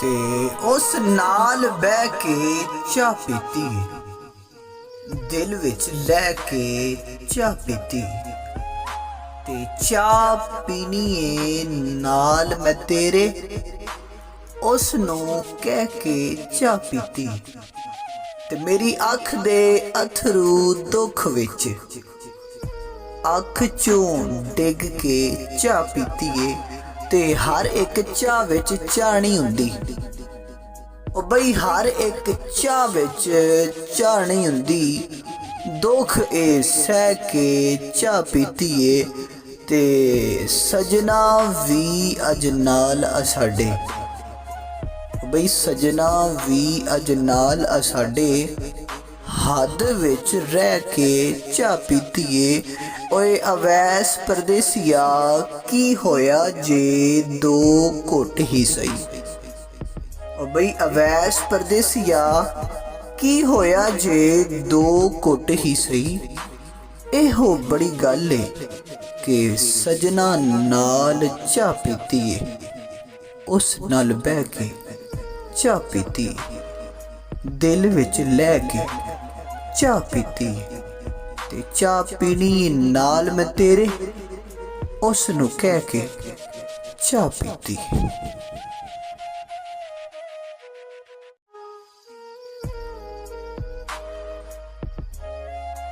ਤੇ ਉਸ ਨਾਲ ਬਹਿ ਕੇ ਚਾਹ ਪੀਤੀ, ਦਿਲ ਵਿੱਚ ਲੈ ਕੇ ਚਾਹ ਪੀਤੀ। ਤੇ ਚਾਹ ਪੀਣੀ ਏ ਨਾਲ ਮੈਂ ਤੇਰੇ, ਉਸ ਨੂੰ ਕਹਿ ਕੇ ਚਾਹ ਪੀਤੀ। ਤੇ ਮੇਰੀ ਅੱਖ ਦੇ ਅਥਰੂ ਦੁੱਖ ਵਿੱਚ ਅੱਖ ਚੋਂ ਡਿੱਗ ਕੇ ਚਾਹ ਪੀਤੀ ਏ। ਤੇ ਹਰ ਇੱਕ ਚਾਹ ਵਿੱਚ ਚਾਹਣੀ ਹੁੰਦੀ, ਉਹ ਬਈ ਹਰ ਇੱਕ ਚਾਹ ਵਿੱਚ ਚਾਹਣੀ ਹੁੰਦੀ। ਦੁੱਖ ਇਹ ਸਹਿ ਕੇ ਚਾਹ ਪੀਤੀ ਏ। ਤੇ ਸਜਣਾ ਵੀ ਅਜ ਨਾਲ ਆ ਸਾਡੇ, ਬਈ ਸਜਣਾ ਵੀ ਅਜ ਨਾਲ ਆ ਸਾਡੇ, ਹੱਦ ਵਿੱਚ ਰਹਿ ਕੇ ਚਾਹ ਪੀਤੀ ਏ। ਓਏ ਅਵੈਸ ਪਰਦੇਸੀਆ, ਕੀ ਹੋਇਆ ਜੇ ਦੋ ਘੁੱਟ ਹੀ ਸਹੀ। ਓ ਬਈ ਅਵੈਸ ਪਰਦੇਸੀਆ, ਕੀ ਹੋਇਆ ਜੇ ਦੋ ਘੁੱਟ ਹੀ ਸਹੀ। ਇਹੋ ਬੜੀ ਗੱਲ ਏ ਕਿ ਸਜਣਾ ਨਾਲ ਚਾਹ ਪੀਤੀ ਏ, ਉਸ ਨਾਲ ਬਹਿ ਕੇ ਚਾਹ ਪੀਤੀ, ਦਿਲ ਵਿੱਚ ਲੈ ਕੇ ਚਾਹ ਪੀਤੀ। ਤੇ ਚਾਹ ਪੀਣੀ ਨਾਲ ਮੈਂ ਤੇਰੇ, ਉਸ ਨੂੰ ਕਹਿ ਕੇ ਚਾਹ ਪੀਤੀ।